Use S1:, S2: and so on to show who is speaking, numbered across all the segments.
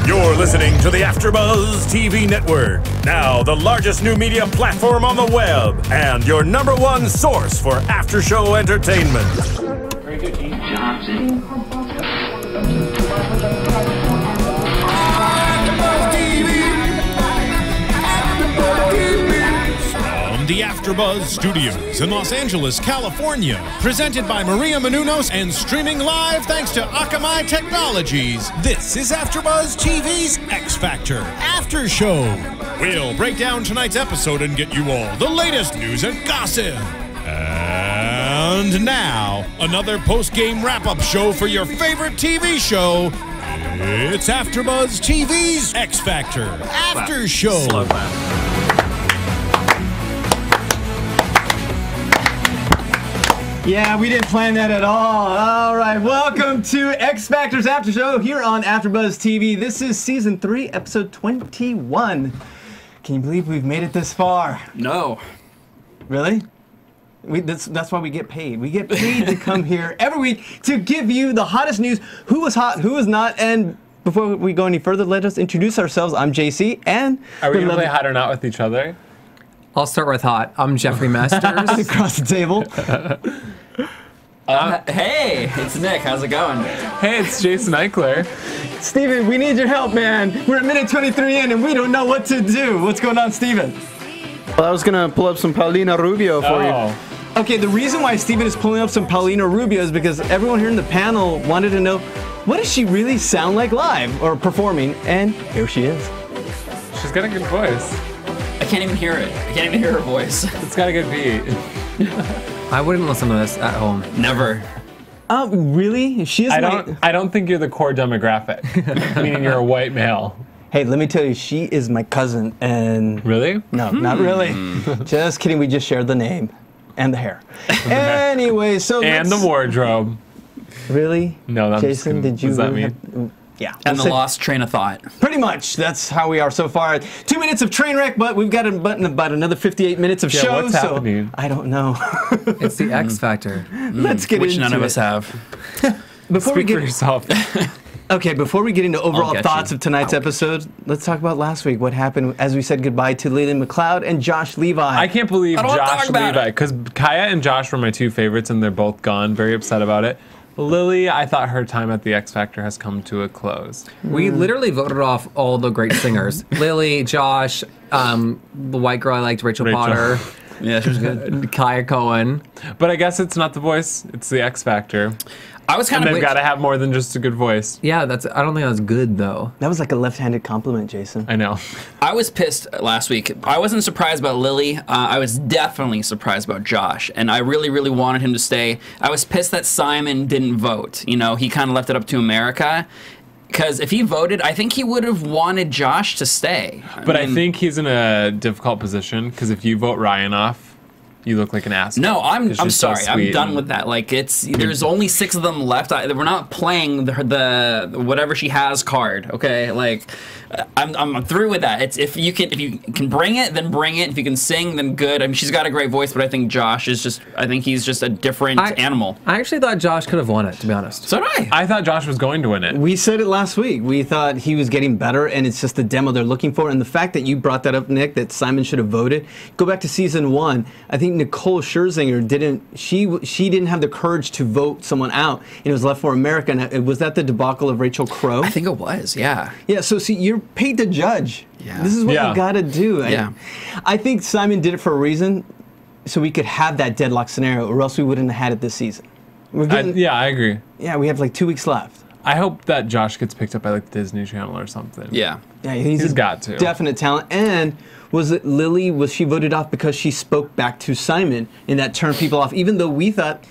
S1: You're listening to the AFTERBUZZ TV Network, now the largest new media platform on the web, and your #1 source for after-show entertainment.
S2: Very good, Johnson.
S1: From the AFTERBUZZ Studios in Los Angeles, California, presented by Maria Menounos and streaming live thanks to Akamai Technologies, this is AFTERBUZZ TV's X Factor After Show. We'll break down tonight's episode and get you all the latest news and gossip. And now, another post-game wrap-up show for your favorite TV show. It's AFTERBUZZ TV's X Factor After Show.
S3: Slow clap.
S4: Yeah, we didn't plan that at all. All right, welcome to X Factor's After Show here on AFTERBUZZ TV. This is Season 3, Episode 21. Can you believe we've made it this far?
S3: No.
S4: Really? That's why we get paid. We get paid to come here every week to give you the hottest news, who was hot, who was not, and before we go any further, let us introduce ourselves. I'm JC, and...
S5: Are we going to play hot or not with each other?
S6: I'll start with hot. I'm Jeffrey Masters.
S4: Across the table.
S3: Hey, it's Nick. How's it going?
S5: Hey, it's Jason Ikeler.
S4: Steven, we need your help, man. We're at minute 23 in, and we don't know what to do. What's going on, Steven?
S7: Well, I was going to pull up some Paulina Rubio for you.
S4: Okay, the reason why Steven is pulling up some Paulina Rubio is because everyone here in the panel wanted to know, what does she really sound like live or performing? And here she is.
S5: She's got a good voice.
S3: I can't even hear it. I can't even hear her voice.
S5: It's got a good beat.
S6: I wouldn't listen to this at home.
S3: Never.
S4: Really? She is
S5: I don't think you're the core demographic, meaning you're a white male.
S4: Hey, let me tell you, she is my cousin, and...
S5: Really?
S4: No, not really. Just kidding, we just share the name and the hair. Anyway, so
S5: And the wardrobe.
S4: Really?
S5: No, that's
S4: Jason, did you...
S5: What does that
S4: really
S5: mean?
S4: Yeah.
S3: And the lost train of thought.
S4: Pretty much. That's how we are so far. 2 minutes of train wreck, but we've got about another 58 minutes of show.
S5: What's happening?
S4: I don't know.
S6: It's the X Factor.
S4: Let's get
S3: Which
S4: into
S3: none of
S4: it.
S3: us have.
S5: Speak for yourself.
S4: Okay, before we get into overall
S3: get
S4: thoughts
S3: you.
S4: of tonight's episode, let's talk about last week. What happened as we said goodbye to Lily McLeod and Josh Levi.
S5: I can't believe
S3: I don't wanna
S5: Josh
S3: talk about
S5: Levi,
S3: it.
S5: because Kaya and Josh were my two favorites, and they're both gone. Very upset about it. Lily, I thought her time at the X Factor has come to a close.
S6: We literally voted off all the great singers. Lily, Josh, the white girl I liked, Rachel Potter,
S3: Yeah, she was good.
S6: Kaya Cohen.
S5: But I guess it's not the voice, it's the X Factor.
S3: I was kind
S5: And
S3: of...
S5: they've got to have more than just a good voice.
S6: Yeah, I don't think that's good though.
S4: That was like a left-handed compliment, Jason.
S5: I know.
S3: I was pissed last week. I wasn't surprised about Lily. I was definitely surprised about Josh, and I really, really wanted him to stay. I was pissed that Simon didn't vote. You know, he kind of left it up to America. Because if he voted, I think he would have wanted Josh to stay.
S5: But I think he's in a difficult position, because if you vote Ryan off, you look like an ass.
S3: No, I'm
S5: so
S3: sorry. I'm
S5: sweet
S3: done
S5: and-
S3: with that. Like, there's only 6 of them left. We're not playing the whatever she has card. Okay, like I'm through with that. It's if you can bring it, then bring it. If you can sing, then good. I mean, she's got a great voice, but I think Josh is just. I think he's just a different animal.
S6: I actually thought Josh could have won it, to be honest.
S3: So did
S5: I thought Josh was going to win it.
S4: We said it last week. We thought he was getting better, and it's just the demo they're looking for. And the fact that you brought that up, Nick, that Simon should have voted. Go back to season 1. I think Nicole Scherzinger didn't. She didn't have the courage to vote someone out, and it was left for America. And was that the debacle of Rachel Crow?
S3: I think it was. Yeah.
S4: Yeah. So see, you're paid to judge.
S3: Yeah.
S4: This is what you gotta do.
S3: Yeah.
S4: I think Simon did it for a reason, so we could have that deadlock scenario, or else we wouldn't have had it this season.
S5: Yeah, I agree.
S4: Yeah, we have like 2 weeks left.
S5: I hope that Josh gets picked up by like Disney Channel or something.
S3: Yeah.
S4: Yeah, he's
S5: got to.
S4: Definite talent. And was it Lily? Was she voted off because she spoke back to Simon, and that turned people off? Even though we thought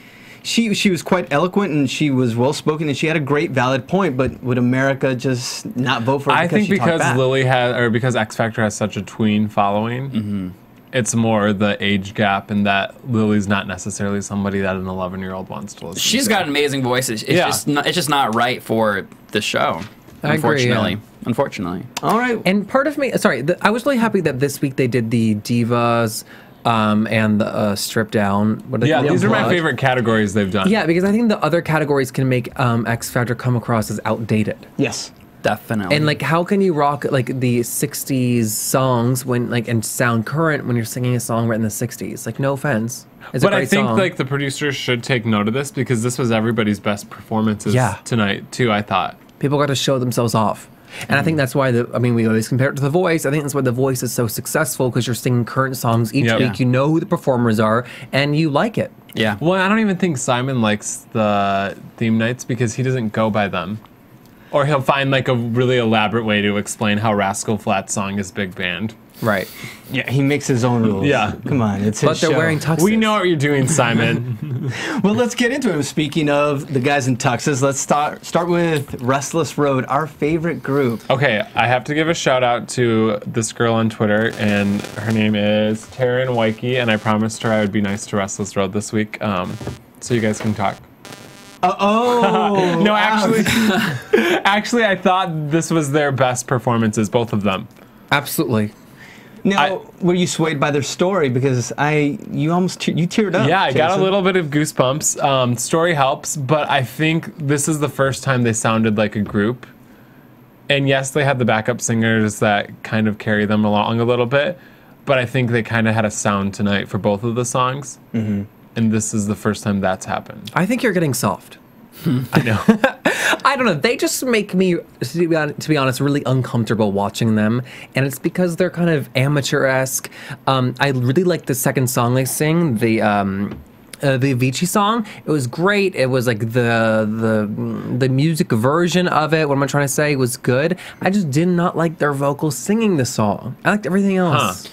S4: she was quite eloquent and she was well spoken and she had a great valid point, but would America just not vote for her?
S5: I think
S4: she talked
S5: because
S4: back?
S5: Lily because X Factor has such a tween following. It's more the age gap, and that Lily's not necessarily somebody that an 11-year-old wants to listen
S3: She's
S5: to.
S3: got an amazing voice. It's just not right for the show.
S6: I agree,
S3: Unfortunately.
S6: yeah.
S3: Unfortunately.
S4: All right.
S6: And part of me, sorry, I was really happy that this week they did the divas and the strip down. What
S5: Yeah, these are my
S6: Unplugged.
S5: favorite categories they've done.
S6: Yeah, because I think the other categories can make X Factor come across as outdated.
S4: Yes.
S3: Definitely.
S6: And like, how can you rock like the '60s songs when like and sound current when you're singing a song written in the '60s? Like, no offense, it's
S5: But
S6: a great
S5: I think
S6: song.
S5: like the producers should take note of this because this was everybody's best performances tonight too. I thought
S6: people got to show themselves off. And I think that's why we always compare it to The Voice. I think that's why The Voice is so successful because you're singing current songs each week. You know who the performers are, and you like it.
S3: Yeah.
S5: Well, I don't even think Simon likes the theme nights because he doesn't go by them. Or he'll find like a really elaborate way to explain how Rascal Flatts song is big band.
S6: Right.
S4: Yeah, he makes his own rules.
S5: Yeah.
S4: Come on, it's his
S6: But they're
S4: show.
S6: wearing tuxes.
S5: We know what you're doing, Simon.
S4: Well, let's get into it. Speaking of the guys in tuxes, let's start with Restless Road, our favorite group.
S5: Okay, I have to give a shout out to this girl on Twitter, and her name is Taryn Waikey, and I promised her I would be nice to Restless Road this week, so you guys can talk.
S4: Oh!
S5: No, actually, I thought this was their best performances, both of them.
S6: Absolutely.
S4: Now, were you swayed by their story? Because you almost you teared up.
S5: Yeah, I got a
S4: Jason.
S5: little bit of goosebumps. Story helps, but I think this is the first time they sounded like a group. And yes, they had the backup singers that kind of carry them along a little bit, but I think they kind of had a sound tonight for both of the songs. Mm-hmm. And this is the first time that's happened.
S6: I think you're getting soft.
S5: I know.
S6: I don't know. They just make me, to be honest, really uncomfortable watching them, and it's because they're kind of amateur-esque. I really like the second song they sing, the Avicii song. It was great. It was like the music version of it. What am I trying to say? Was good. I just did not like their vocals singing the song. I liked everything else.
S5: Huh.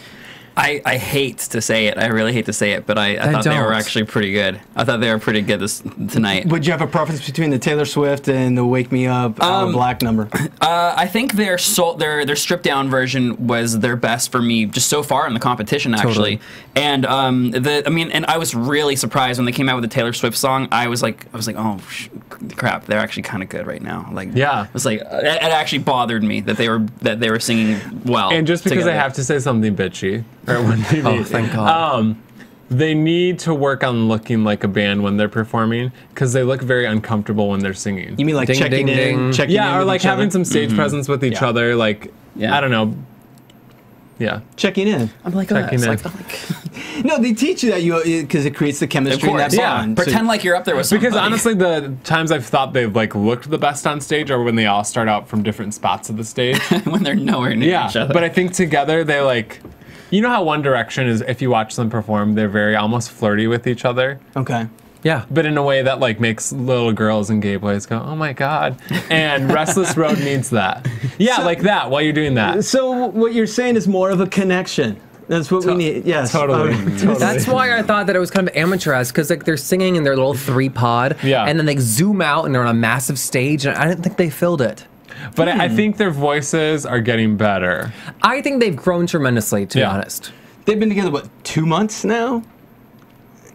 S3: I hate to say it. I really hate to say it, but I thought they were actually pretty good. I thought they were pretty good tonight.
S4: Would you have a preference between the Taylor Swift and the Wake Me Up Black number?
S3: I think their stripped down version was their best for me just so far in the competition, actually.
S6: Totally.
S3: And and I was really surprised when they came out with the Taylor Swift song. I was like, oh crap, they're actually kind of good right now. Like,
S5: yeah,
S3: it was like it actually bothered me that they were singing well.
S5: And just because
S3: together.
S5: I have to say something bitchy. Oh,
S6: thank God.
S5: They need to work on looking like a band when they're performing because they look very uncomfortable when they're singing.
S4: You mean like
S6: Ding,
S4: checking
S6: ding,
S4: in?
S6: ding.
S4: Checking in
S5: Yeah, or
S4: with
S5: like
S4: each other?
S5: having some stage presence with each other. Like, I don't know. Yeah.
S4: Checking in.
S3: I'm like,
S5: Checking in.
S4: No, they teach you that because it creates the chemistry in that bond.
S3: Pretend like you're up there with somebody.
S5: Because honestly, the times I've thought they've like looked the best on stage are when they all start out from different spots of the stage.
S3: when they're nowhere near each other.
S5: But I think together they like, you know how One Direction is, if you watch them perform, they're very almost flirty with each other.
S4: Okay.
S6: Yeah.
S5: But in a way that like makes little girls and gay boys go, oh my God. And Restless Road needs that. Yeah, like that while you're doing that.
S4: So what you're saying is more of a connection. That's what we need. Yes.
S5: Totally.
S6: That's why I thought that it was kind of amateur-esque, because like they're singing in their little 3-pod, and then they zoom out and they're on a massive stage, and I didn't think they filled it.
S5: But I think their voices are getting better.
S6: I think they've grown tremendously, to be honest.
S4: They've been together, what, 2 months now?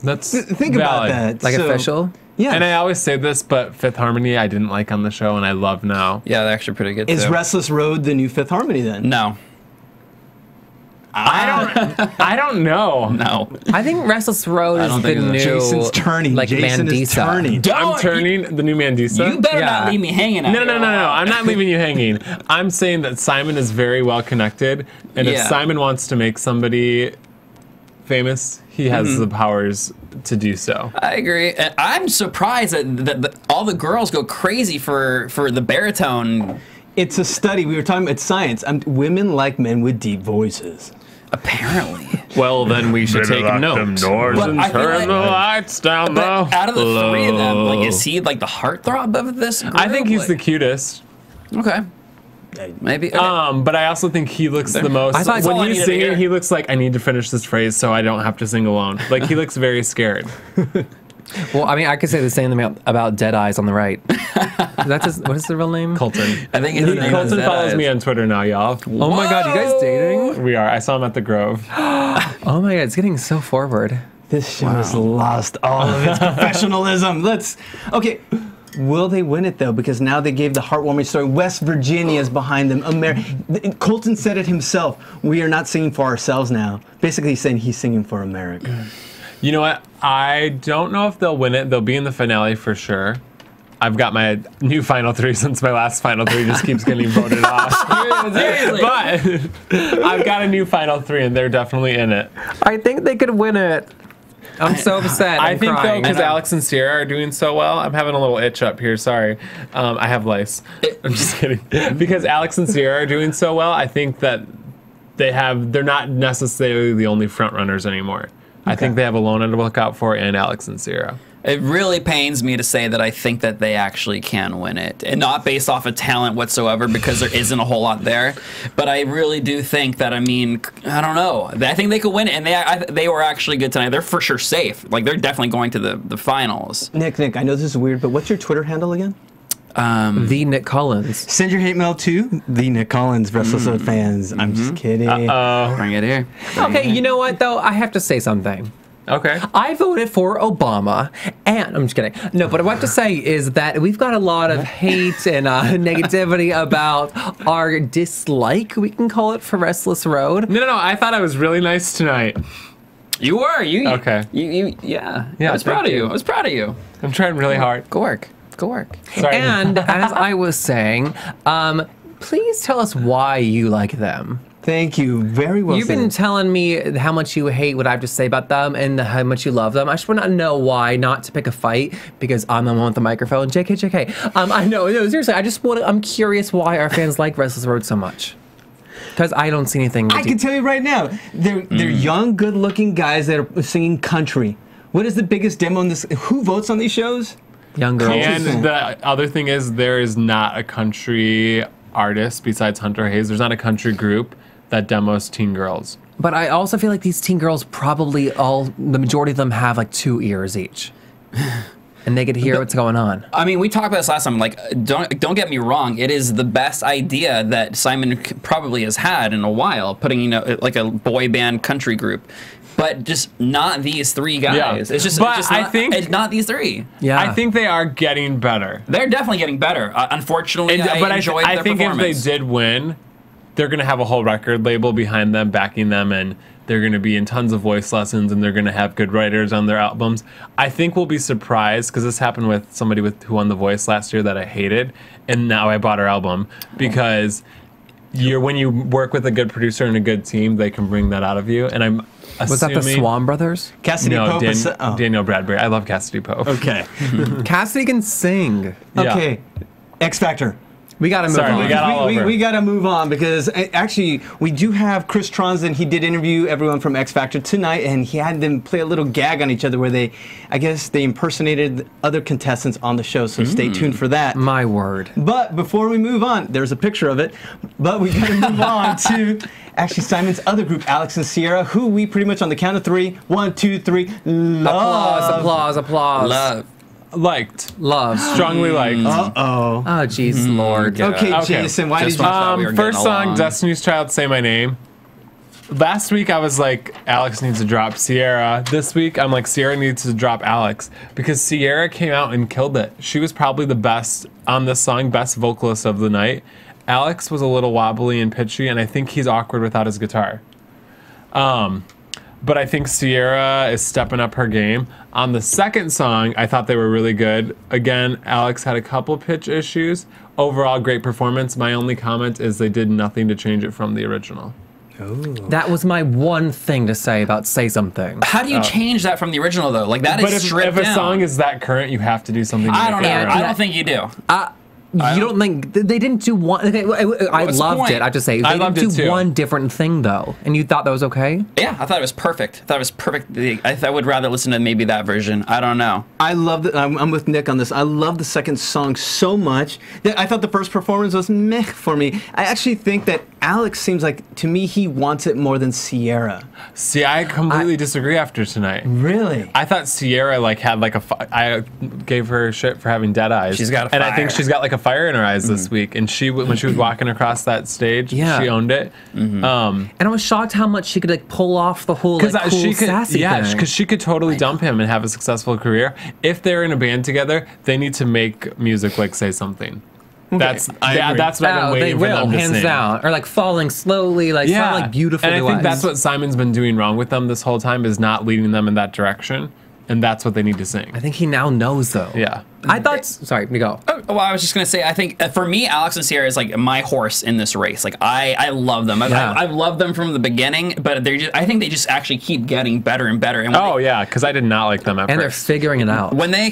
S5: That's
S4: Think about that.
S6: Like official?
S4: Yeah.
S5: And I always say this, but Fifth Harmony I didn't like on the show, and I love now.
S3: Yeah, they're actually pretty good.
S4: Is
S3: too.
S4: Restless Road the new Fifth Harmony then?
S3: No.
S5: I don't know.
S3: No.
S6: I think Restless Road
S3: I
S6: is
S3: don't
S6: the
S3: think it
S6: new.
S3: is.
S4: Jason's turning.
S6: Like
S4: Jason is
S6: Mandisa.
S4: turning.
S5: I'm turning the new Mandisa.
S3: You better
S6: Yeah.
S3: not leave me hanging out.
S5: No. I'm not leaving you hanging. I'm saying that Simon is very well connected, and if
S3: Yeah.
S5: Simon wants to make somebody famous, he has the powers to do so.
S3: I agree. And I'm surprised that all the girls go crazy for the baritone.
S4: It's a study. We were talking about science. Women like men with deep voices.
S3: Apparently.
S8: Well, then we should take note.
S3: But I feel
S5: Turn
S3: like-
S5: the lights down low.
S3: But out of the three of them, like, is he like the heartthrob of this group?
S5: I think he's the
S3: Like-
S5: cutest.
S3: Okay. Maybe. Okay.
S5: But I also think he looks the most.
S6: I thought- That's all I
S5: when he's
S3: needed to hear.
S5: singing, he looks like I need to finish this phrase so I don't have to sing alone. Like he looks very scared.
S6: Well, I mean, I could say the same thing about Dead Eyes on the right. That's his, what is the real name?
S5: Colton.
S3: I think his name is
S5: Colton
S3: Dead
S5: follows
S3: Eyes.
S5: me on Twitter now, y'all.
S6: Oh my God, you guys dating?
S5: We are. I saw him at the Grove.
S6: Oh my God, it's getting so forward.
S4: This show has lost all of its professionalism. Okay. Will they win it though? Because now they gave the heartwarming story. West Virginia is behind them. Colton said it himself. We are not singing for ourselves now. Basically, he's saying he's singing for America.
S5: You know what? I don't know if they'll win it. They'll be in the finale for sure. I've got my new final three since my last final three just keeps getting voted off.
S3: Seriously.
S5: But I've got a new final three, and they're definitely in it.
S6: I think they could win it. I'm so upset.
S5: I think though,
S6: crying.
S5: because Alex and Sierra are doing so well, I'm having a little itch up here. Sorry, I have lice. I'm just kidding. Because Alex and Sierra are doing so well, I think that they're not necessarily the only front runners anymore. I think they have Alona to look out for, and Alex and Sierra.
S3: It really pains me to say that I think that they actually can win it, and not based off of talent whatsoever, because there isn't a whole lot there. But I really do think that, I mean, I don't know. I think they could win it, and they were actually good tonight. They're for sure safe. Like, they're definitely going to the finals.
S4: Nick, I know this is weird, but what's your Twitter handle again?
S6: The Nick Collins.
S4: Send your hate mail to the Nick Collins Restless Road fans. I'm just kidding.
S3: Bring it here.
S6: Okay, you know what though? I have to say something.
S5: Okay.
S6: I voted for Obama, and I'm just kidding. No, but what I have to say is that we've got a lot of hate and negativity about our dislike, we can call it, for Restless Road.
S5: No. I thought I was really nice tonight.
S3: You were.
S5: Okay.
S3: Yeah.
S5: Yeah,
S3: I was proud of
S5: thank
S3: you.
S5: you.
S3: I was proud of you.
S5: I'm trying really hard.
S6: Go work. Go work.
S5: Sorry.
S6: And as I was saying, please tell us why you like them.
S4: Thank you. Very well
S6: You've
S4: said.
S6: been telling me how much you hate what I have to say about them and how much you love them. I just want to know why not to pick a fight, because I'm the one with the microphone. JK. I know. No, seriously. I'm curious why our fans like Restless Road so much. Because I don't see anything.
S4: I can tell you right now, they're young, good-looking guys that are singing country. What is the biggest demo on this? Who votes on these shows?
S6: Young girls.
S5: And the other thing is, there is not a country artist besides Hunter Hayes. There's not a country group that demos teen girls.
S6: But I also feel like these teen girls probably the majority of them have like 2 ears each. And they could hear what's going on.
S3: I mean, we talked about this last time. Like, don't get me wrong. It is the best idea that Simon probably has had in a while, putting, like a boy band country group. But just not these 3 guys.
S5: Yeah.
S3: It's just,
S5: But
S3: it's just
S5: I think
S3: it's not these 3.
S6: Yeah.
S5: I think they are getting better.
S3: They're definitely getting better. Unfortunately, I enjoyed their
S5: think
S3: performance.
S5: if they did win, they're going to have a whole record label behind them, backing them, and they're going to be in tons of voice lessons, and they're going to have good writers on their albums. I think we'll be surprised, because this happened with somebody who won The Voice last year that I hated, and now I bought her album, because when you work with a good producer and a good team, they can bring that out of you. And I'm assuming...
S6: Was that the Swan Brothers?
S4: Cassidy Pope?
S5: Daniel Bradbury. I love Cassidy Pope.
S4: Okay.
S6: Cassidy can sing.
S5: Yeah.
S4: Okay. X Factor.
S6: We gotta move
S5: Sorry,
S6: on.
S5: we got all over.
S4: We got to move on, because actually we do have Chris Tronsden. He did interview everyone from X Factor tonight, and he had them play a little gag on each other where I guess they impersonated other contestants on the show. So stay tuned for that.
S6: My word.
S4: But before we move on, there's a picture of it. But we got to move on to actually Simon's other group, Alex and Sierra, who we pretty much on the count of 3, 1, 2, 3, love.
S6: Applause.
S3: Love.
S5: Liked.
S6: Love.
S5: Strongly liked.
S4: Uh-oh.
S6: Oh, jeez, Lord.
S4: Okay,
S5: Okay.
S4: Jason, why
S3: Just
S4: did you...
S3: thought we were
S5: First
S3: getting
S5: song,
S3: along.
S5: Destiny's Child, Say My Name. Last week I was like, Alex needs to drop Sierra. This week I'm like, Sierra needs to drop Alex, because Sierra came out and killed it. She was probably the best on this song, best vocalist of the night. Alex was a little wobbly and pitchy, and I think he's awkward without his guitar. But I think Sierra is stepping up her game. On the second song, I thought they were really good. Again, Alex had a couple pitch issues. Overall, great performance. My only comment is they did nothing to change it from the original.
S6: That was my one thing to say about Say Something.
S3: How do you change that from the original, though? Like, that is
S5: But
S3: stripped
S5: if a
S3: down.
S5: song is that current, you have to do something to
S3: I don't know.
S5: make it
S3: I
S5: current.
S3: don't think you do.
S6: You don't think they didn't do one? Okay, I
S3: What's the
S6: loved
S3: point?
S6: it. I have to say
S5: I
S6: they
S5: loved
S6: didn't
S5: it
S6: do
S5: too.
S6: one different thing though, and you thought that was okay.
S3: Yeah, I thought it was perfect. I thought it was perfect. I would rather listen to maybe that version. I don't know.
S4: I love it. I'm with Nick on this. I love the second song so much that I thought the first performance was meh for me. I actually think that Alex seems like, to me, he wants it more than Sierra.
S5: See, I completely disagree after tonight.
S4: Really?
S5: I thought Sierra had like I gave her shit for having dead eyes.
S3: She's got a
S5: and I think
S3: fire.
S5: she's got like a fire in her eyes this week. And when she was walking across that stage,
S6: Yeah.
S5: she owned it.
S6: And I was shocked how much she could like pull off the whole like, cool
S5: she could,
S6: sassy thing.
S5: because she could totally dump him and have a successful career. If they're in a band together, they need to make music like Say Something. That's what I've been
S6: they
S5: waiting for
S6: will,
S5: them to
S6: hands
S5: sing.
S6: down, or like falling slowly, like sound like beautiful.
S5: And I
S6: to
S5: think
S6: us.
S5: that's what Simon's been doing wrong with them this whole time, is not leading them in that direction, and that's what they need to sing.
S6: I think he now knows though.
S5: Yeah.
S6: I thought. Sorry, you go.
S3: Oh, well, I was just gonna say, I think for me, Alex and Sierra is like my horse in this race. Like I love them. I've loved them from the beginning, but I think they just actually keep getting better and better. And
S5: yeah, because I did not like them at
S6: and
S5: first.
S6: they're figuring it out.
S3: When they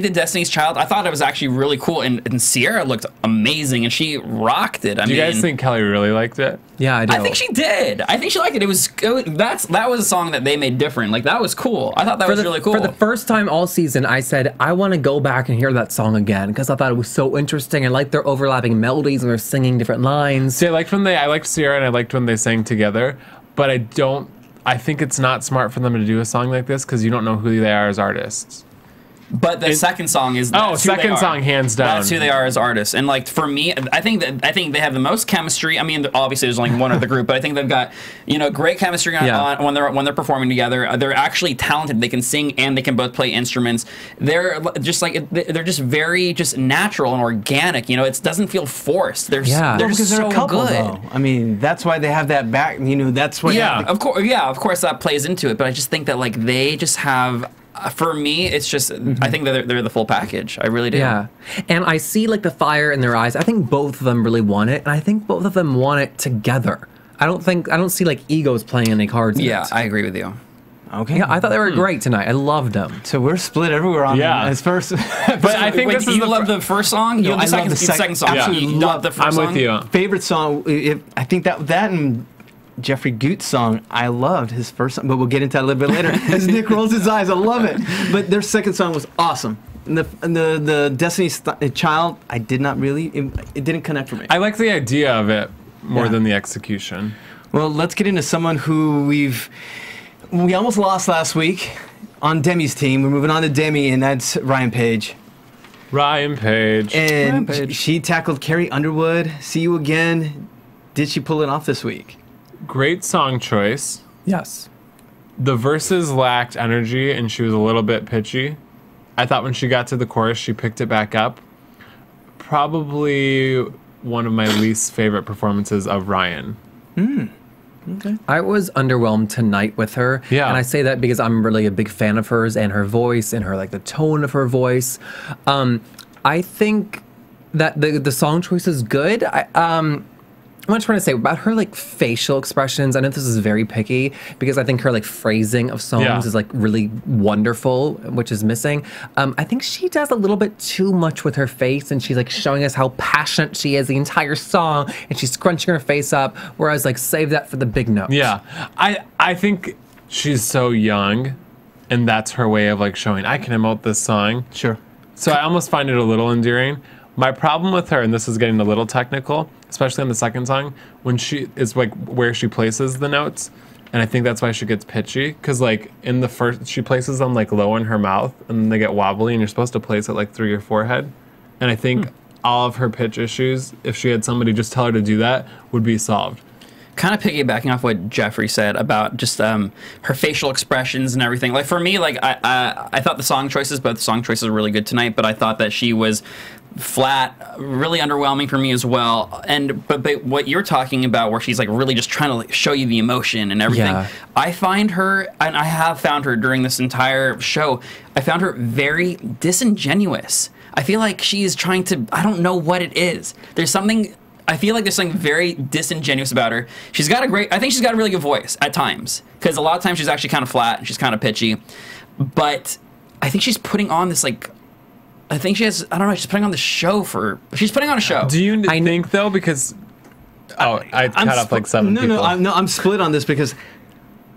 S3: did Destiny's Child, I thought it was actually really cool, and Sierra looked amazing, and she rocked it.
S5: Do you guys think Kelly really liked it?
S6: Yeah, I do.
S3: I think she did. I think she liked it. That was a song that they made different. Like that was cool. I thought that was really cool.
S6: For the first time all season, I said I want to go back and hear that song again because I thought it was so interesting. I liked their overlapping melodies and they're singing different lines.
S5: See, I liked Sierra and I liked when they sang together, but I think it's not smart for them to do a song like this because you don't know who they are as artists.
S3: But the second song is
S5: second song hands down.
S3: That's who they are as artists. And like for me, I think they have the most chemistry. I mean, obviously there's only one other group, but I think they've got great chemistry on when they're performing together. They're actually talented. They can sing and they can both play instruments. They're just very natural and organic. It doesn't feel forced. They're
S4: because
S3: so
S4: they're a couple,
S3: good.
S4: though. I mean, that's why they have that back. That's why.
S3: Of course that plays into it. But I just think that like they just have. For me, it's just I think that they're the full package. I really do.
S6: Yeah, and I see like the fire in their eyes. I think both of them really want it, and I think both of them want it together. I don't see like egos playing any cards.
S3: Yeah, I agree with you.
S4: Okay.
S6: Yeah, I thought they were great tonight. I loved them.
S4: So we're split everywhere on them as first.
S5: But I think this is
S3: you love the first song. You love the second song.
S4: Absolutely
S3: love the first song.
S5: I'm with you.
S4: Favorite song. I think that and Jeffrey Goote's song, I loved his first song, but we'll get into that a little bit later. As Nick rolls his eyes, I love it. But their second song was awesome. And the Destiny's Child, I did not really, it didn't connect for me.
S5: I like the idea of it more than the execution.
S4: Well, let's get into someone who we almost lost last week on Demi's team. We're moving on to Demi, and that's Ryan Page.
S5: Ryan Page.
S4: And she tackled Carrie Underwood. See You Again. Did she pull it off this week?
S5: Great song choice.
S6: Yes.
S5: The verses lacked energy and she was a little bit pitchy. I thought when she got to the chorus, she picked it back up. Probably one of my least favorite performances of Ryan.
S6: Okay. I was underwhelmed tonight with her.
S5: Yeah.
S6: And I say that because I'm really a big fan of hers and her voice and her the tone of her voice. I think that the song choice is good. I'm not trying to say about her facial expressions. I know this is very picky because I think her phrasing of songs is really wonderful, which is missing. I think she does a little bit too much with her face, and she's showing us how passionate she is the entire song, and she's scrunching her face up. Whereas save that for the big notes.
S5: Yeah, I think she's so young, and that's her way of showing I can emote this song.
S4: Sure.
S5: So I almost find it a little endearing. My problem with her, and this is getting a little technical, especially on the second song, when she is where she places the notes, and I think that's why she gets pitchy. Because in the first, she places them low in her mouth, and then they get wobbly, and you're supposed to place it through your forehead. And I think all of her pitch issues, if she had somebody just tell her to do that, would be solved.
S3: Kind of piggybacking off what Jeffrey said about just her facial expressions and everything. For me, I thought both the song choices were really good tonight, but I thought that she was flat, really underwhelming for me as well. But what you're talking about, where she's really just trying to show you the emotion and everything, I find her, and I have found her during this entire show, I found her very disingenuous. I feel like she is trying to, I don't know what it is. I feel like there's something very disingenuous about her. I think she's got a really good voice at times, because a lot of times she's actually kind of flat and she's kind of pitchy. But I think she's putting on this I think she has, I don't know, she's putting on she's putting on a show.
S5: Do you think though, because, I cut off 7 people.
S4: I'm split on this because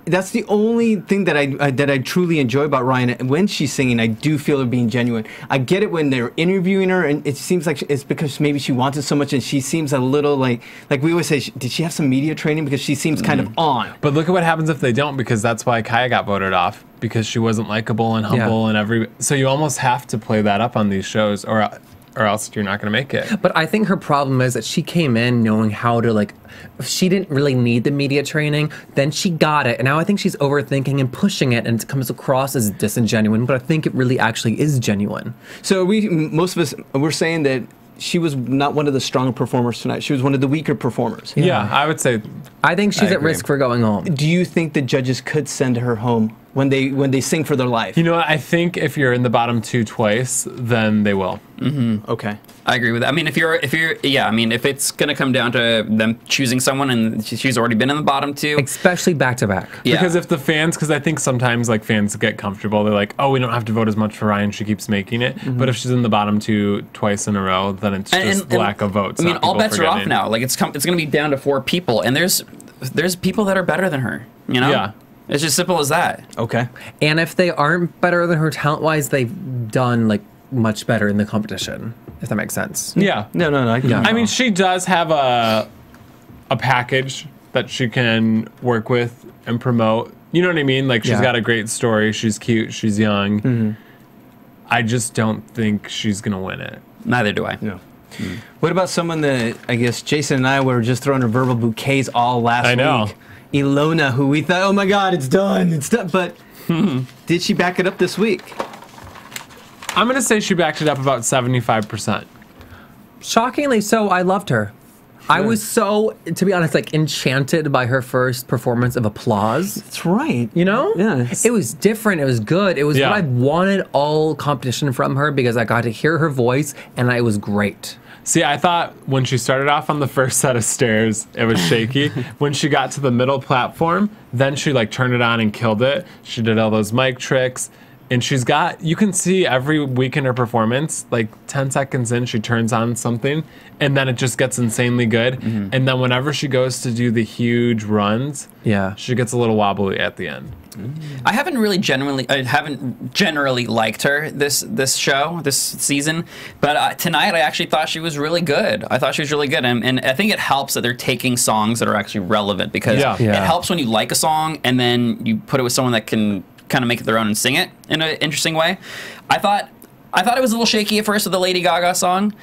S4: that's the only thing that I truly enjoy about Ryan. When she's singing, I do feel her being genuine. I get it when they're interviewing her, and it seems like it's because maybe she wants it so much, and she seems a little like we always say, did she have some media training? Because she seems kind of on.
S5: But look at what happens if they don't, because that's why Kaya got voted off, because she wasn't likable and humble and so you almost have to play that up on these shows, or else you're not going to make it.
S6: But I think her problem is that she came in knowing how to she didn't really need the media training. Then she got it, and now I think she's overthinking and pushing it, and it comes across as disingenuine. But I think it really actually is genuine.
S4: So most of us, we're saying that she was not one of the strong performers tonight. She was one of the weaker performers.
S5: Yeah, I would say.
S6: I think she's at risk for going home.
S4: Do you think the judges could send her home when they sing for their life.
S5: You know what? I think if you're in the bottom 2 twice, then they will.
S4: Okay.
S3: I agree with that. I mean, if it's gonna come down to them choosing someone and she's already been in the bottom 2,
S6: Especially back to back.
S3: yeah.
S5: Because if the fans, because I think sometimes like fans get comfortable, they're like, oh, we don't have to vote as much for Ryan. She keeps making it. But if she's in the bottom 2 twice in a row, then it's just lack of votes.
S3: I mean,
S5: not
S3: all
S5: people
S3: bets are off
S5: forgetting.
S3: now. Like it's gonna be down to 4 people, and there's people that are better than her. You know?
S5: Yeah.
S3: It's just simple as that.
S4: Okay.
S6: And if they aren't better than her talent-wise, they've done like much better in the competition, if that makes sense.
S5: Yeah.
S4: No.
S5: I mean, she does have a package that she can work with and promote. You know what I mean? Like, she's got a great story. She's cute. She's young. I just don't think she's going to win it.
S3: Neither do I.
S4: No. What about someone that I guess Jason and I were just throwing her verbal bouquets all last
S5: I know.
S4: week? Ilona, who we thought, oh my God, it's done. But did she back it up this week?
S5: I'm going to say she backed it up about 75%.
S6: Shockingly so, I loved her. I was so, to be honest, like enchanted by her first performance of Applause.
S4: That's right.
S6: You know?
S4: Yeah.
S6: It was different. It was good. It was what I wanted all competition from her because I got to hear her voice and it was great.
S5: See, I thought when she started off on the first set of stairs, it was shaky. When she got to the middle platform, then she like turned it on and killed it. She did all those mic tricks. And you can see every week in her performance, like 10 seconds in, she turns on something, and then it just gets insanely good. And then whenever she goes to do the huge runs, she gets a little wobbly at the end.
S3: I haven't generally liked her this season, but tonight I actually thought she was really good. I thought she was really good, and I think it helps that they're taking songs that are actually relevant because it helps when you like a song and then you put it with someone that can kind of make it their own and sing it in an interesting way. I thought it was a little shaky at first with the Lady Gaga song.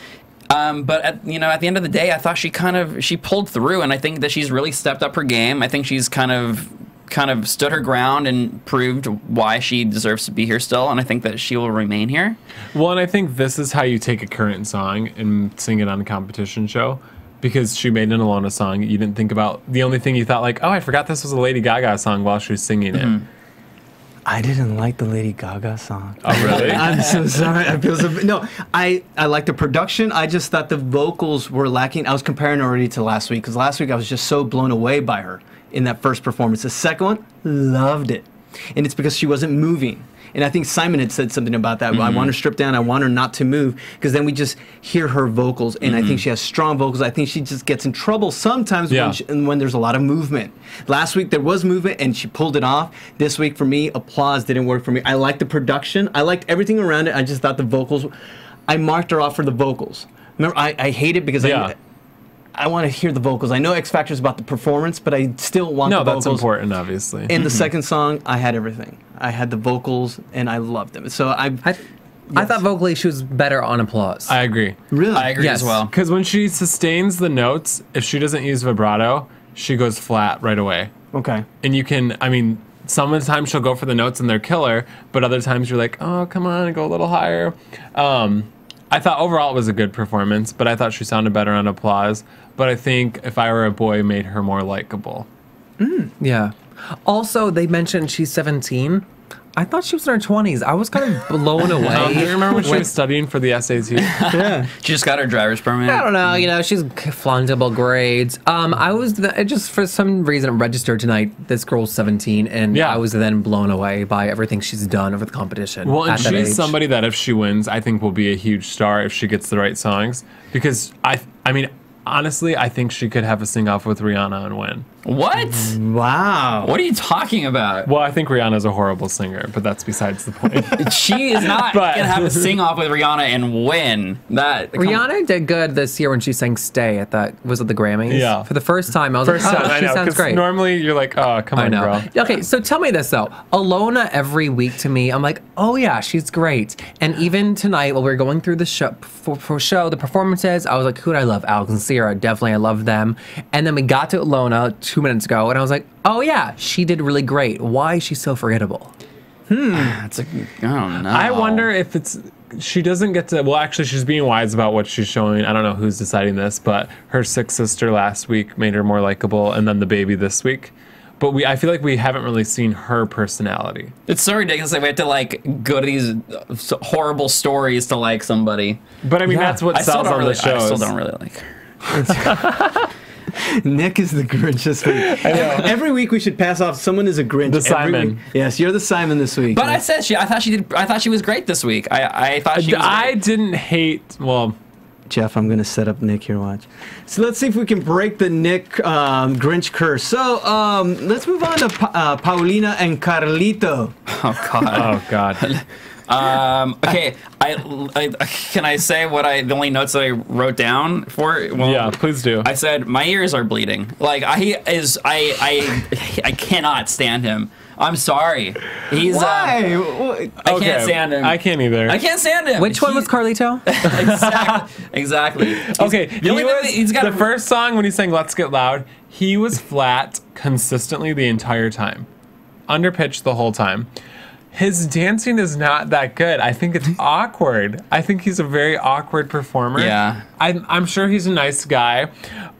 S3: But at the end of the day, I thought she pulled through, and I think that she's really stepped up her game. I think she's kind of stood her ground and proved why she deserves to be here still, and I think that she will remain here.
S5: Well, and I think this is how you take a current song and sing it on a competition show. Because she made an Ilona song, you didn't think about, the only thing you thought like, oh, I forgot this was a Lady Gaga song while she was singing it.
S4: I didn't like the Lady Gaga song.
S5: Oh, really?
S4: I'm so sorry. I feel so. No, I like the production. I just thought the vocals were lacking. I was comparing already to last week because last week I was just so blown away by her in that first performance. The second one, loved it, and it's because she wasn't moving. And I think Simon had said something about that. I want her stripped down. I want her not to move because then we just hear her vocals. And I think she has strong vocals. I think she just gets in trouble sometimes when there's a lot of movement. Last week there was movement and she pulled it off. This week for me, Applause didn't work for me. I liked the production. I liked everything around it. I just thought the vocals, I marked her off for the vocals. Remember, I hate it because I want to hear the vocals. I know X Factor is about the performance, but I still want the vocals.
S5: No, that's important, obviously.
S4: In the second song, I had everything. I had the vocals, and I loved them. So I
S6: thought vocally she was better on Applause.
S5: I agree.
S4: Really?
S3: I agree as well.
S5: Because when she sustains the notes, if she doesn't use vibrato, she goes flat right away.
S4: Okay.
S5: And you can, I mean, sometimes she'll go for the notes and they're killer, but other times you're like, oh, come on, go a little higher. I thought overall it was a good performance, but I thought she sounded better on Applause. But I think If I Were a Boy made her more likable.
S6: Yeah. Also, they mentioned she's 17. I thought she was in her 20s. I was kind of blown away.
S5: Do you remember when she was studying for the SAT?
S4: Yeah.
S3: She just got her driver's permit.
S6: I don't know. She's flauntable grades. It just for some reason it registered tonight. This girl's 17, and I was then blown away by everything she's done over the competition.
S5: Well, and
S6: at that
S5: she's
S6: age.
S5: somebody that if she wins, I think will be a huge star if she gets the right songs. Because I mean, honestly, I think she could have a sing-off with Rihanna and win.
S3: What?
S4: Wow.
S3: What are you talking about?
S5: Well, I think Rihanna's a horrible singer, but that's besides the point.
S3: She is not going to have a sing-off with Rihanna and win.
S6: Rihanna did good this year when she sang Stay at was it the Grammys?
S5: Yeah.
S6: For the first time, I was like, she sounds great.
S5: Normally, you're like, oh, come on, bro.
S6: Okay, so tell me this, though. Ilona, every week to me, I'm like, oh, yeah, she's great. And even tonight, while we were going through the show, the performances, I was like, who did I love? Alex and Sierra, definitely, I love them. And then we got to Ilona 2 minutes ago, and I was like, oh, yeah, she did really great. Why is she so forgettable?
S3: I don't know.
S5: I wonder if she doesn't get to, well, actually, she's being wise about what she's showing. I don't know who's deciding this, but her sick sister last week made her more likable, and then the baby this week. but I feel like we haven't really seen her personality.
S3: It's so ridiculous that we have to like go to these horrible stories to like somebody.
S5: But I mean, that's what sells on the shows.
S3: I still don't really like her.
S4: Nick is the Grinch this week. Every week we should pass off someone is a Grinch.
S5: The Simon.
S4: Yes, you're the Simon this week.
S3: But I thought she was great this week. I thought she was
S5: I
S3: great.
S5: didn't hate. Well,
S4: Jeff, I'm gonna set up Nick here. Watch. So let's see if we can break the Nick Grinch curse. So let's move on to Paulina and Carlito.
S3: Oh God.
S5: oh God.
S3: Okay, can I say the only notes that I wrote down for? Well,
S5: Yeah, please do.
S3: I said my ears are bleeding. Like I cannot stand him. I'm sorry. He's
S4: Why?
S3: I can't stand him.
S5: I can't either.
S3: I can't stand him.
S6: Which one was Carlito?
S3: Exactly.
S5: Okay,
S3: He's got
S5: the first song when he sang "Let's Get Loud." He was flat consistently the entire time, underpitched the whole time. His dancing is not that good. I think it's awkward. I think he's a very awkward performer.
S3: Yeah.
S5: I'm sure he's a nice guy,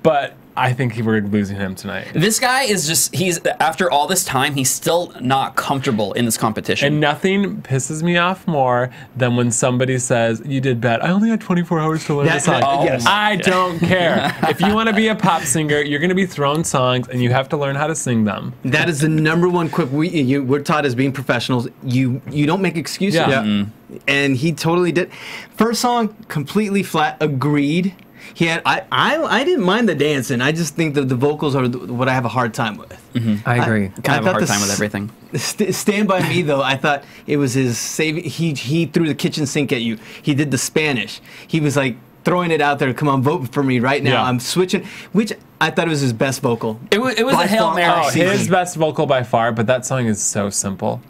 S5: but I think we're losing him tonight.
S3: This guy is he's after all this time, he's still not comfortable in this competition.
S5: And nothing pisses me off more than when somebody says, "You did bad. I only had 24 hours to learn the song."
S4: Yes.
S5: I don't care. If you want to be a pop singer, you're going to be thrown songs, and you have to learn how to sing them.
S4: That is the number one quip we're taught as being professionals. You don't make excuses.
S5: Yeah.
S3: Mm-hmm.
S4: And he totally did. First song, completely flat. Agreed. He had. I didn't mind the dancing. I just think that the vocals are what I have a hard time with.
S3: Mm-hmm.
S6: I agree.
S3: Kind of a hard time with everything.
S4: Stand By Me, though, I thought it was his save. He threw the kitchen sink at you. He did the Spanish. He was like throwing it out there. Come on, vote for me right now.
S5: Yeah.
S4: I'm switching. Which I thought was his best vocal.
S3: It was
S4: By
S3: a Hail
S4: far.
S3: Mary.
S5: Oh, his best vocal by far, but that song is so simple.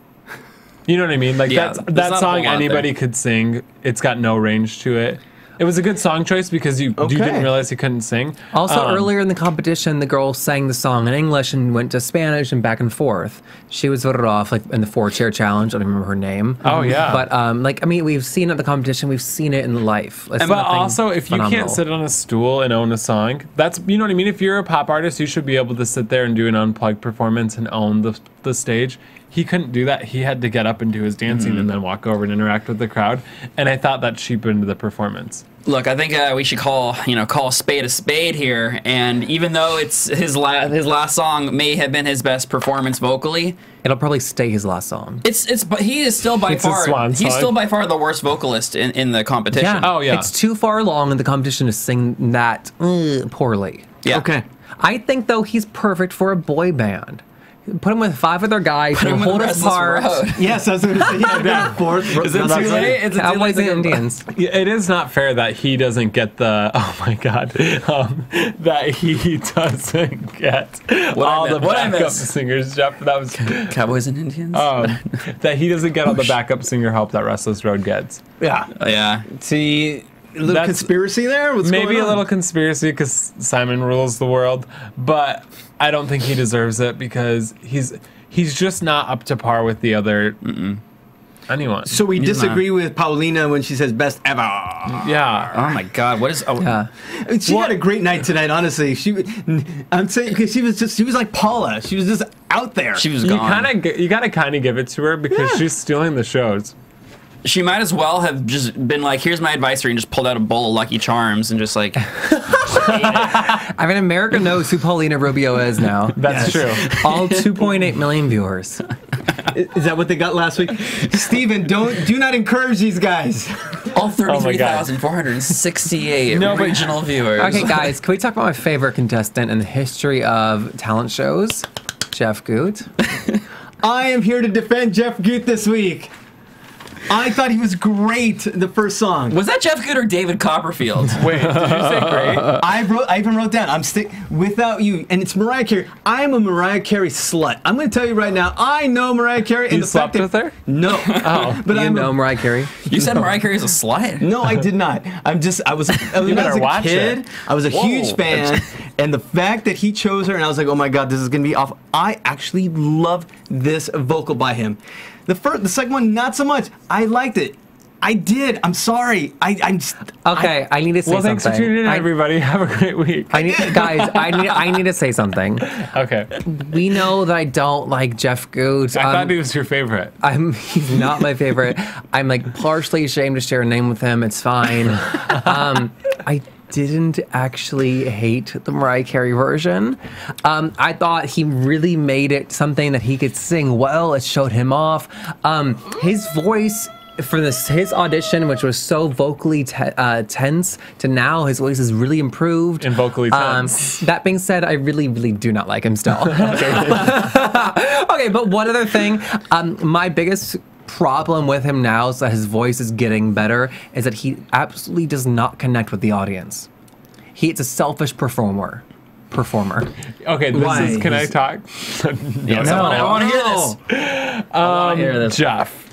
S5: You know what I mean? Like
S3: Yeah, there's
S5: that
S3: not a
S5: song
S3: whole lot
S5: anybody
S3: there.
S5: could sing. It's got no range to it. It was a good song choice because you didn't realize he couldn't sing.
S6: Also, earlier in the competition, the girl sang the song in English and went to Spanish and back and forth. She was voted off like in the 4-chair challenge. I don't remember her name.
S5: Oh, yeah.
S6: But we've seen it at the competition. We've seen it in life. It's
S5: But
S6: nothing
S5: also, if you
S6: phenomenal.
S5: can't sit on a stool and own a song, that's, you know what I mean? If you're a pop artist, you should be able to sit there and do an unplugged performance and own the stage. He couldn't do that. He had to get up and do his dancing and then walk over and interact with the crowd. And I thought that cheapened the performance.
S3: Look, I think we should call a spade here. And even though it's his last song may have been his best performance vocally,
S6: it'll probably stay his last song.
S3: but he is still by
S5: It's his
S3: far
S5: swan song.
S3: he's still by far the worst vocalist in the competition.
S5: Oh, yeah.
S6: It's too far along in the competition to sing that poorly.
S3: Yeah.
S4: Okay.
S6: I think though he's perfect for a boy band. Put him with 5 other guys who
S3: him with
S6: hold
S3: the
S6: his
S3: Restless
S6: part.
S3: Road.
S4: Yes, I was going to say. Yeah, fourth.
S3: Is it too late? Is it too late
S6: Cowboys
S3: to
S6: and
S3: go-
S6: Indians.
S5: Yeah, it is not fair that he doesn't get the, oh my God, that he doesn't get all the
S3: What'd I
S5: backup
S3: miss?
S5: singers, Jeff. That was,
S3: Cowboys and Indians.
S5: that he doesn't get all the backup singer help that Restless Road gets.
S4: Yeah.
S3: Yeah.
S4: See, a little
S5: That's-
S4: conspiracy there? What's
S5: Maybe
S4: going
S5: a
S4: on?
S5: little conspiracy because Simon rules the world, but I don't think he deserves it because he's just not up to par with the other anyone.
S4: So we
S3: He's
S4: disagree with Paulina when she says best ever.
S5: Yeah.
S3: Oh my God! What is? Oh,
S6: Yeah.
S4: She had a great night tonight, honestly. I'm saying because she was like Paula. She was just out there.
S3: She was
S5: You
S3: gone.
S5: you gotta kind of give it to her because she's stealing the shows.
S3: She might as well have just been like, "Here's my advice," and just pulled out a bowl of Lucky Charms and just like.
S6: I mean, America knows who Paulina Rubio is now.
S5: That's true.
S6: All 2.8 million viewers.
S4: Is that what they got last week? Steven, do not encourage these guys.
S3: All
S5: Oh my God.
S3: 33,468
S5: No, but-
S3: regional viewers.
S6: Okay, guys, can we talk about my favorite contestant in the history of talent shows? Jeff Goot.
S4: I am here to defend Jeff Guth this week. I thought he was great the first song.
S3: Was that Jeff Good or David Copperfield?
S5: Wait, did you say great?
S4: I even wrote down, without you, and it's Mariah Carey. I am a Mariah Carey slut. I'm going to tell you right now, I know Mariah Carey. And
S5: You
S4: the fact
S5: slept with
S4: that-
S5: her?
S4: No.
S5: Oh.
S4: But
S6: You
S4: I'm
S6: know Mariah Carey?
S3: You said Mariah Carey's a slut?
S4: No, I did not. I was when I
S5: better
S4: was a
S5: watch
S4: kid,
S5: it.
S4: I was a
S3: Whoa.
S4: huge fan, and the fact that he chose her, and I was like, oh my God, this is gonna be awful. I actually love this vocal by him. The second one, not so much. I liked it. I did. I'm sorry. I
S6: need to say something.
S5: Well, thanks for tuning in, everybody. Have a great week.
S6: I need to say something.
S5: Okay.
S6: We know that I don't like Jeff Goot.
S5: I thought he was your favorite.
S6: He's not my favorite. I'm like partially ashamed to share a name with him. It's fine. I didn't actually hate the Mariah Carey version. I thought he really made it something that he could sing well. It showed him off. His voice for his audition, which was so vocally tense, to now his voice is really improved.
S5: And vocally tense.
S6: That being said, I really, really do not like him still. Okay, but one other thing. My biggest problem with him now is that his voice is getting better, is that he absolutely does not connect with the audience. He's a selfish performer.
S5: Okay, can I talk?
S3: Yes, I want to hear this. I want to hear this.
S5: Jeff.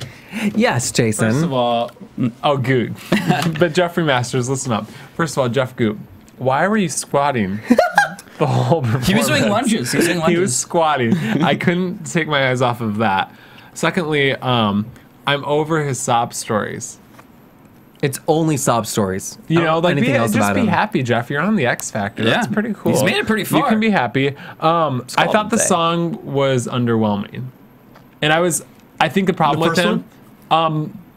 S6: Yes, Jason.
S5: First of all, Goot. But Jeffrey Masters, listen up. First of all, Jeff Goot, why were you squatting the whole performance?
S3: He was doing lunges.
S5: He was squatting. I couldn't take my eyes off of that. Secondly, I'm over his sob stories.
S6: It's only sob stories.
S5: You know, like
S6: anything else about
S5: be
S6: him.
S5: happy, Jeff. You're on the X Factor.
S3: Yeah.
S5: That's pretty cool.
S3: He's made it pretty far.
S5: You can be happy. I thought the song was underwhelming, and I think the problem with him.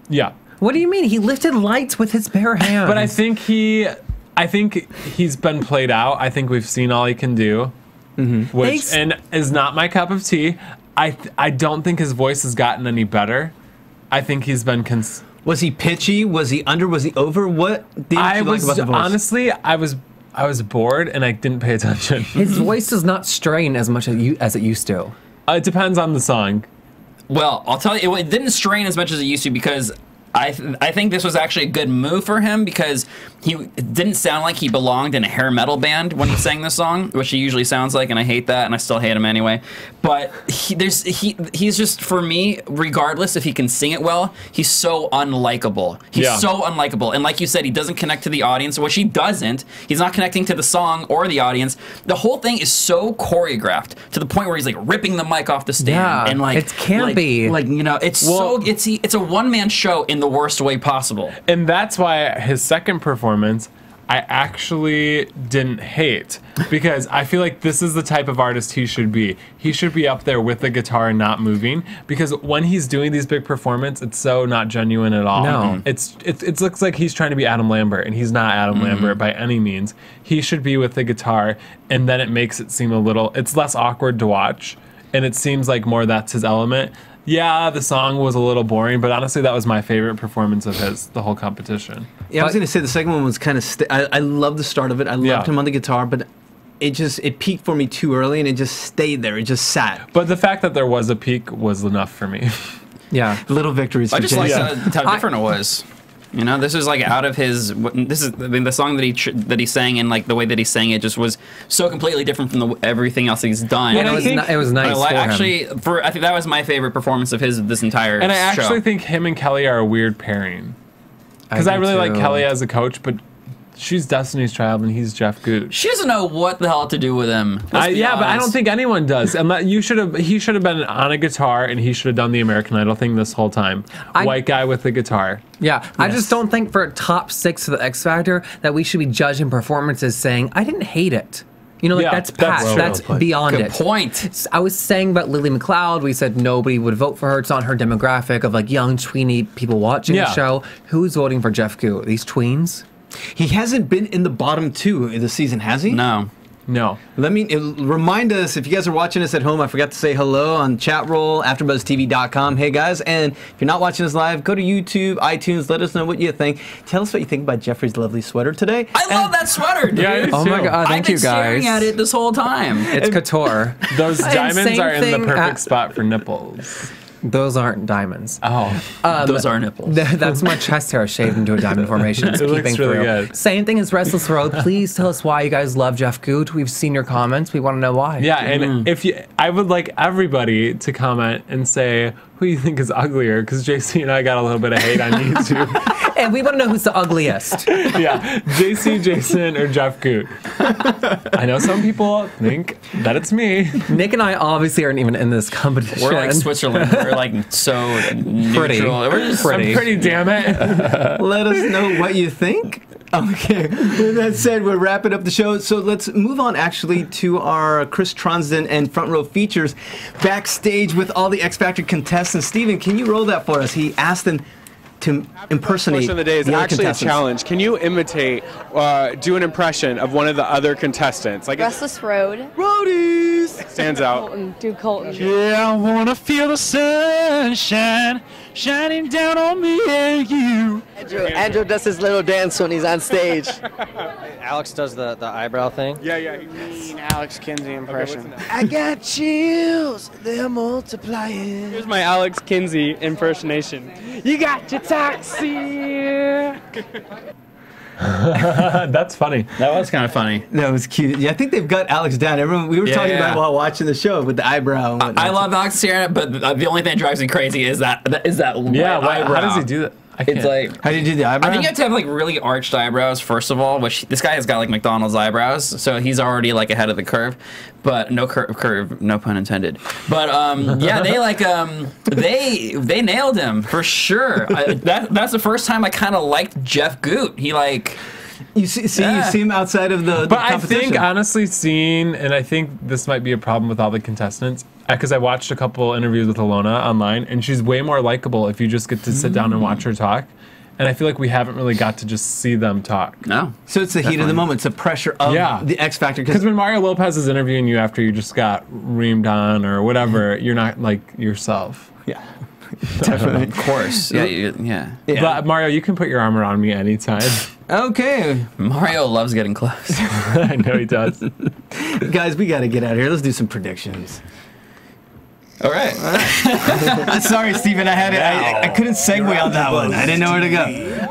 S5: Yeah.
S6: What do you mean? He lifted lights with his bare hands.
S5: But I think he's been played out. I think we've seen all he can do, which is not my cup of tea. I don't think his voice has gotten any better. I think he's been.
S4: Was he pitchy? Was he under? Was he over? What did you like about the voice?
S5: Honestly, I was bored and I didn't pay attention.
S6: His voice does not strain as much as it used to.
S5: It depends on the song.
S3: Well, I'll tell you, it didn't strain as much as it used to because I think this was actually a good move for him because it didn't sound like he belonged in a hair metal band when he sang this song, which he usually sounds like, and I hate that, and I still hate him anyway. But he's just, for me, regardless if he can sing it well, he's so unlikable. He's so unlikable. And like you said, he doesn't connect to the audience, which he doesn't. He's not connecting to the song or the audience. The whole thing is so choreographed to the point where he's like ripping the mic off the stand. And like,
S6: it can't be.
S3: Like, you know, it's it's a one-man show in the worst way possible.
S5: And that's why his second performance I actually didn't hate, because I feel like this is the type of artist he should be. He should be up there with the guitar and not moving, because when he's doing these big performances, it's so not genuine at all.
S6: No.
S5: It looks like he's trying to be Adam Lambert, and he's not Adam Lambert by any means. He should be with the guitar, and then it makes it seem it's less awkward to watch, and it seems like more that's his element. Yeah, the song was a little boring, but honestly, that was my favorite performance of his, the whole competition.
S4: Yeah, I was going to say the second one was kind of... I love the start of it. I loved him on the guitar, but it peaked for me too early, and it just stayed there. It just sat.
S5: But the fact that there was a peak was enough for me.
S6: Yeah.
S4: Little victories.
S3: I just like how different it was. You know, this is like out of his. The song that he sang and like the way that he sang it just was so completely different from everything else he's done.
S6: And it was nice.
S3: I think that was my favorite performance of his of this entire show.
S5: And I actually think him and Kelly are a weird pairing, because I really like Kelly as a coach, but she's Destiny's Child and he's Jeff Goot.
S3: She doesn't know what the hell to do with him.
S5: Yeah, but I don't think anyone does. He should have been on a guitar, and he should have done the American Idol thing this whole time. White guy with the guitar.
S6: Yeah, yes. I just don't think for a top 6 of the X Factor that we should be judging performances saying, I didn't hate it. You know, like that's past. That's beyond it.
S3: Good point.
S6: I was saying about Lily McLeod, we said nobody would vote for her. It's not her demographic of like young, tweeny people watching the show. Who's voting for Jeff Goot? These tweens?
S4: He hasn't been in the bottom 2 of the season, has he?
S3: No.
S4: Remind us, if you guys are watching us at home, I forgot to say hello on chat roll, AfterBuzzTV.com. Hey guys, and if you're not watching us live, go to YouTube, iTunes, let us know what you think. Tell us what you think about Jeffrey's lovely sweater today.
S3: I love that sweater, dude.
S5: Yeah,
S6: oh my god, thank you guys.
S3: I've been staring at it this whole time.
S6: It's couture.
S5: Those diamonds are in the perfect spot for nipples.
S6: Those aren't diamonds.
S5: Oh,
S3: those are nipples.
S6: That's my chest hair shaved into a diamond formation. It's
S5: looks really good.
S6: Same thing as Restless Road. Please tell us why you guys love Jeff Goot. We've seen your comments. We want to know why.
S5: Yeah, and I would like everybody to comment and say who you think is uglier, because JC and I got a little bit of hate on YouTube.
S6: And we want to know who's the ugliest.
S5: Yeah, JC, Jason, or Jeff Goot. I know some people think that it's me.
S6: Nick and I obviously aren't even in this competition.
S3: We're like Switzerland. We're like so neutral. We're just
S5: I'm pretty, damn it.
S4: Let us know what you think. Okay, with that said, we're wrapping up the show, so let's move on actually to our Chris Tronsden and Front Row features backstage with all the X Factor contestants. Steven, can you roll that for us? He asked them to impersonate.
S9: Question of the day is actually a challenge. Can you imitate, do an impression of one of the other contestants? Like
S10: Restless Road.
S9: Roadies! Stands out.
S10: Colton. Do Colton.
S11: Yeah, I wanna feel the sunshine shining down on me and you.
S12: Andrew does his little dance when he's on stage.
S13: Alex does the eyebrow thing.
S9: Yeah.
S2: Mean Alex Kinsey impression.
S12: Okay, I got chills, they're multiplying.
S9: Here's my Alex Kinsey impersonation. You got your taxi.
S5: That's funny.
S3: That was kind of funny.
S4: That was cute. Yeah, I think they've got Alex down. Everyone, we were talking about it while watching the show with the eyebrow. And
S3: I love Alex Sierra, but the only thing that drives me crazy is that eyebrow.
S5: How does he do that?
S3: It's like,
S4: how do you do the eyebrow?
S3: I think you have to have like really arched eyebrows first of all, which this guy has got like McDonald's eyebrows, so he's already like ahead of the curve. But no curve, no pun intended. But yeah, they like they nailed him for sure. That's the first time I kind of liked Jeff Goot. He like.
S4: You see him outside of the
S5: But
S4: competition.
S5: I think, honestly, and I think this might be a problem with all the contestants, because I watched a couple interviews with Alona online, and she's way more likable if you just get to sit down and watch her talk. And I feel like we haven't really got to just see them talk.
S3: No.
S4: So it's the heat of the moment. It's the pressure of the X Factor.
S5: Because when Mario Lopez is interviewing you after you just got reamed on or whatever, you're not like yourself.
S4: Yeah.
S3: Definitely. Of course. Yeah.
S5: But Mario, you can put your arm around me anytime.
S4: Okay.
S3: Mario loves getting close.
S5: I know he does.
S4: Guys, we got to get out of here. Let's do some predictions.
S3: All right.
S4: Sorry, Steven. I couldn't segue on that one. I didn't know where to go.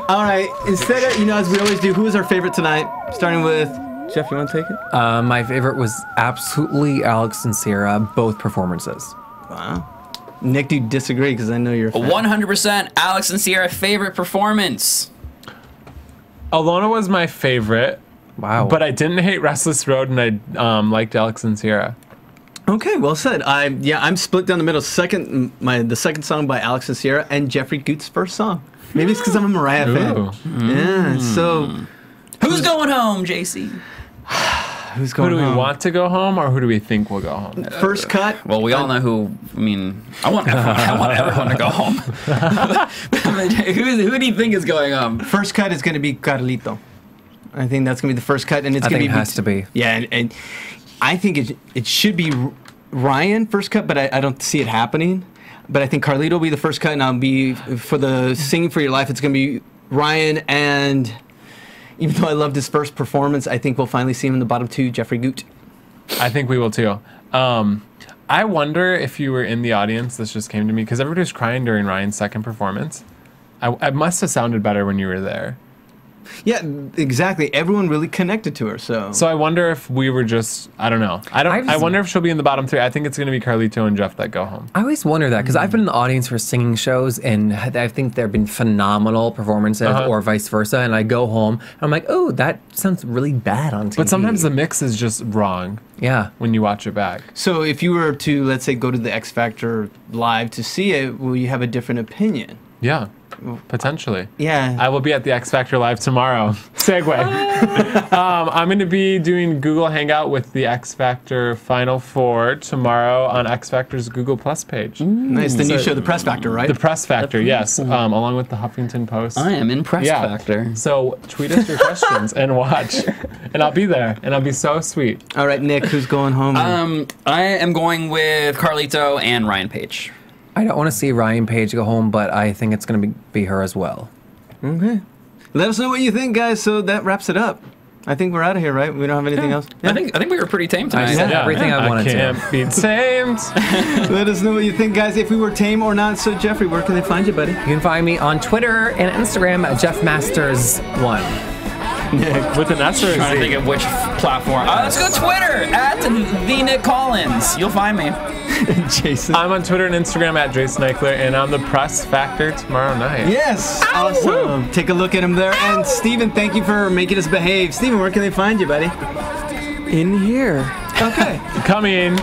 S4: All right. Instead of, as we always do, who is our favorite tonight? Starting with Jeff, you want to take it?
S6: My favorite was absolutely Alex and Sierra, both performances.
S4: Wow. Nick, do you disagree? Because I know you're a fan.
S3: 100% Alex and Sierra favorite performance.
S5: Alona was my favorite.
S6: Wow.
S5: But I didn't hate Restless Road, and I liked Alex and Sierra.
S4: Okay, well said. I'm split down the middle. The second song by Alex and Sierra, and Jeffrey Goot's first song. Maybe it's because I'm a Mariah fan. Yeah. So,
S3: who's going home, JC?
S4: Who's going home?
S5: Who do we want to go home, or who do we think will go home?
S4: First cut.
S3: Well, we all know who. I mean, I want everyone to go home. who do you think is going home?
S4: First cut is going to be Carlito. I think that's going to be the first cut, and it's going to be.
S6: It has to be.
S4: Yeah, and I think it should be Ryan first cut, but I don't see it happening. But I think Carlito will be the first cut, and I'll be for the Singing for Your Life. It's going to be Ryan, and even though I loved his first performance, I think we'll finally see him in the bottom two, Jeffrey Goot.
S5: I think we will too. I wonder if you were in the audience. This just came to me because everybody was crying during Ryan's second performance. I must have sounded better when you were there.
S4: Yeah, exactly. Everyone really connected to her. So
S5: I wonder if we were just, I don't know. I wonder if she'll be in the bottom three. I think it's going to be Carlito and Jeff that go home.
S6: I always wonder that because I've been in the audience for singing shows, and I think there have been phenomenal performances or vice versa. And I go home, and I'm like, oh, that sounds really bad on TV.
S5: But sometimes the mix is just wrong.
S6: Yeah.
S5: When you watch it back.
S4: So if you were to, let's say, go to the X Factor live to see it, will you have a different opinion?
S5: Yeah. Potentially.
S4: Yeah.
S5: I will be at the X Factor Live tomorrow. Segue. I'm going to be doing Google Hangout with the X Factor Final Four tomorrow on X Factor's Google Plus page.
S4: Nice. The new show, The Press Factor, right?
S5: The Press Factor, yes. Along with the Huffington Post.
S3: I am in Press Factor.
S5: So tweet us your questions and watch. And I'll be there. And I'll be so sweet.
S4: All right, Nick, who's going home?
S3: I am going with Carlito and Ryan Page.
S6: I don't want to see Ryan Page go home, but I think it's going to be her as well.
S4: Okay. Let us know what you think, guys. So that wraps it up. I think we're out of here, right? We don't have anything else?
S3: Yeah. I think we were pretty tame tonight.
S6: I said everything I wanted to.
S5: I can't be tamed.
S4: Let us know what you think, guys, if we were tame or not. So, Jeffrey, where can they find you, buddy?
S6: You can find me on Twitter and Instagram at JeffMasters1.
S5: With an S or a Z?
S3: Trying to think of which platform. Let's go Twitter at the Nick Collins. You'll find me.
S4: Jason.
S5: I'm on Twitter and Instagram at Jason Ikeler, and on the Press Factor tomorrow night.
S4: Yes. Awesome. Take a look at him there. And Steven, thank you for making us behave. Steven, where can they find you, buddy?
S7: In here.
S4: Okay.
S5: Coming.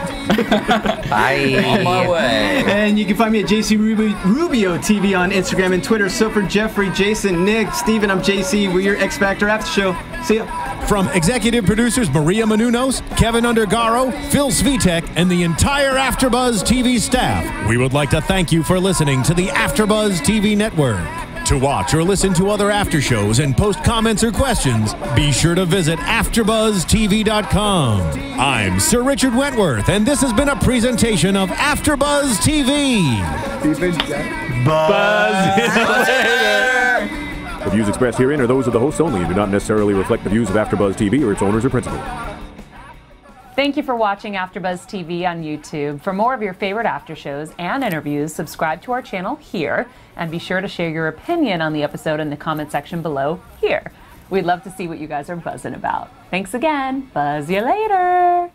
S6: Bye.
S3: On my way.
S4: And you can find me at Jc Rubio TV on Instagram and Twitter. So for Jeffrey, Jason, Nick, Steven, I'm JC. We're your X Factor After Show. See ya.
S1: From executive producers Maria Menounos, Kevin Undergaro, Phil Svitek, and the entire AfterBuzz TV staff, we would like to thank you for listening to the AfterBuzz TV network. To watch or listen to other after shows and post comments or questions, be sure to visit AfterBuzzTV.com. I'm Sir Richard Wentworth, and this has been a presentation of AfterBuzz TV.
S10: The views expressed herein are those of the hosts only and do not necessarily reflect the views of AfterBuzz TV or its owners or principals.
S14: Thank you for watching AfterBuzz TV on YouTube. For more of your favorite after shows and interviews, subscribe to our channel here, and be sure to share your opinion on the episode in the comment section below here. We'd love to see what you guys are buzzing about. Thanks again. Buzz you later.